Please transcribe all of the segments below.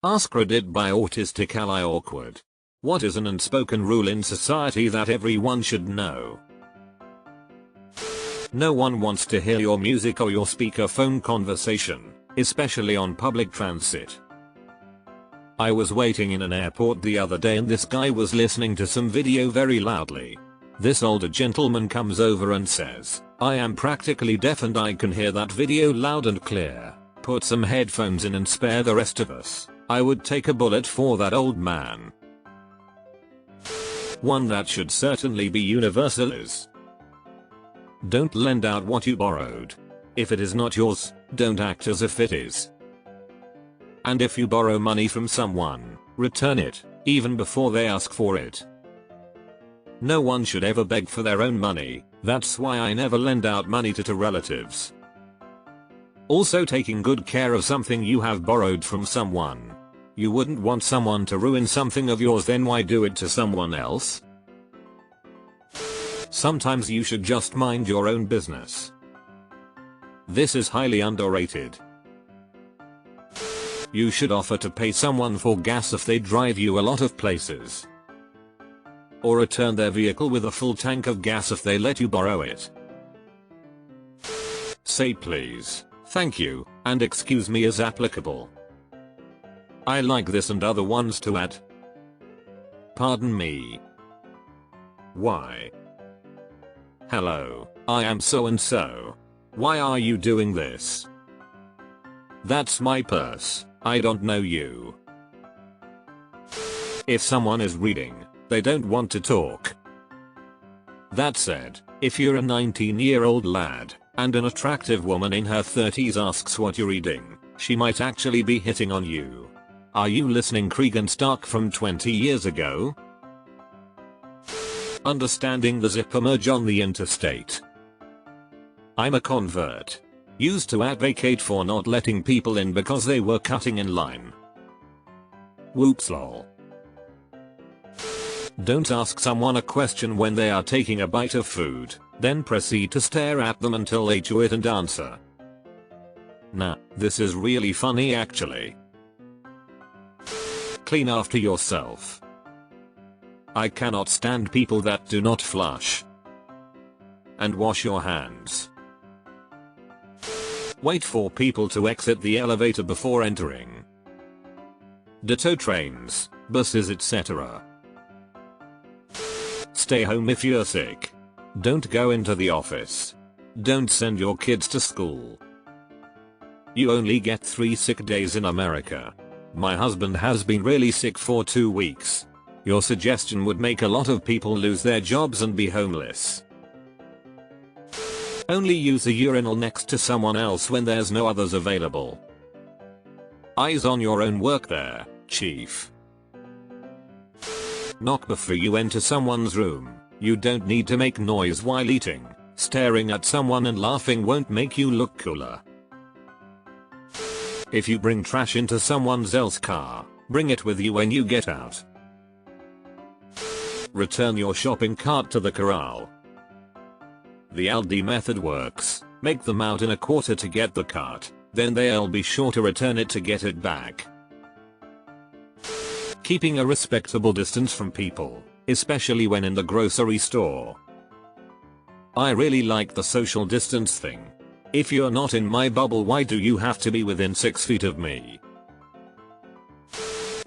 AskReddit by Autistic Ally Awkward. What is an unspoken rule in society that everyone should know? No one wants to hear your music or your speakerphone conversation, especially on public transit. I was waiting in an airport the other day and this guy was listening to some video very loudly. This older gentleman comes over and says, "I am practically deaf and I can hear that video loud and clear. Put some headphones in and spare the rest of us." I would take a bullet for that old man. One that should certainly be universal is: don't lend out what you borrowed. If it is not yours, don't act as if it is. And if you borrow money from someone, return it, even before they ask for it. No one should ever beg for their own money, that's why I never lend out money to relatives. Also, taking good care of something you have borrowed from someone. You wouldn't want someone to ruin something of yours, then why do it to someone else? Sometimes you should just mind your own business. This is highly underrated. You should offer to pay someone for gas if they drive you a lot of places. Or return their vehicle with a full tank of gas if they let you borrow it. Say please, thank you, and excuse me as applicable. I like this and other ones to add. Pardon me. Why? Hello, I am so and so. Why are you doing this? That's my purse, I don't know you. If someone is reading, they don't want to talk. That said, if you're a 19-year-old lad, and an attractive woman in her 30s asks what you're reading, she might actually be hitting on you. Are you listening Krieg and Stark from 20 years ago? Understanding the zipper merge on the interstate. I'm a convert. Used to advocate for not letting people in because they were cutting in line. Whoops lol. Don't ask someone a question when they are taking a bite of food, then proceed to stare at them until they chew it and answer. Nah, this is really funny actually. Clean after yourself. I cannot stand people that do not flush. And wash your hands. Wait for people to exit the elevator before entering. Ditto trains, buses, etc. Stay home if you're sick. Don't go into the office. Don't send your kids to school. You only get 3 sick days in America. My husband has been really sick for 2 weeks. Your suggestion would make a lot of people lose their jobs and be homeless. Only use a urinal next to someone else when there's no others available. Eyes on your own work there, chief. Knock before you enter someone's room. You don't need to make noise while eating. Staring at someone and laughing won't make you look cooler. If you bring trash into someone else's car, bring it with you when you get out. Return your shopping cart to the corral. The Aldi method works. Make them out in a quarter to get the cart, then they'll be sure to return it to get it back. Keeping a respectable distance from people, especially when in the grocery store. I really like the social distance thing. If you're not in my bubble, why do you have to be within 6 feet of me?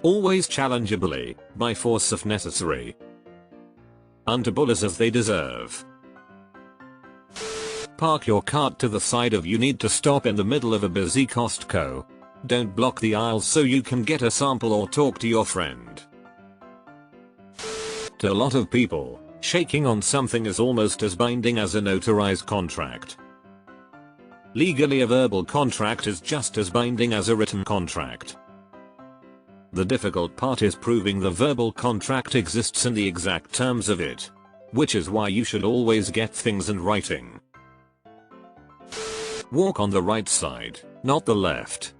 Always challenge a bully, by force if necessary. Unto bullies as they deserve. Park your cart to the side if you need to stop in the middle of a busy Costco. Don't block the aisles so you can get a sample or talk to your friend. To a lot of people, shaking on something is almost as binding as a notarized contract. Legally, a verbal contract is just as binding as a written contract. The difficult part is proving the verbal contract exists in the exact terms of it. Which is why you should always get things in writing. Walk on the right side, not the left.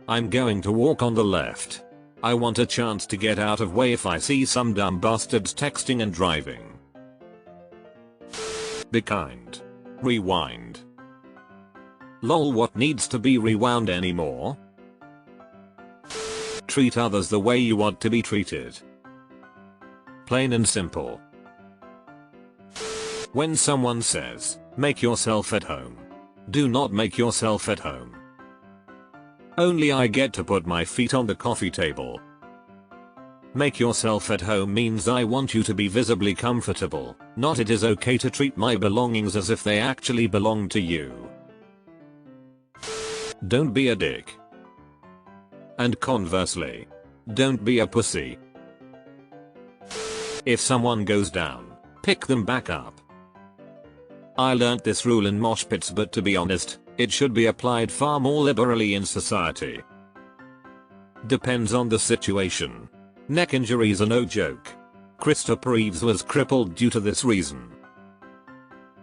I'm going to walk on the left. I want a chance to get out of way if I see some dumb bastards texting and driving. Be kind. Rewind. Lol, what needs to be rewound anymore? treat others the way you want to be treated. Plain and simple. When someone says, make yourself at home, do not make yourself at home. Only I get to put my feet on the coffee table. Make yourself at home means I want you to be visibly comfortable, not it is okay to treat my belongings as if they actually belong to you. Don't be a dick. And conversely, don't be a pussy. If someone goes down, pick them back up. I learnt this rule in mosh pits, but to be honest, it should be applied far more liberally in society. Depends on the situation. Neck injuries are no joke. Christopher Reeves was crippled due to this reason.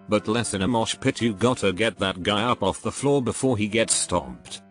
But less in a mosh pit, you gotta get that guy up off the floor before he gets stomped.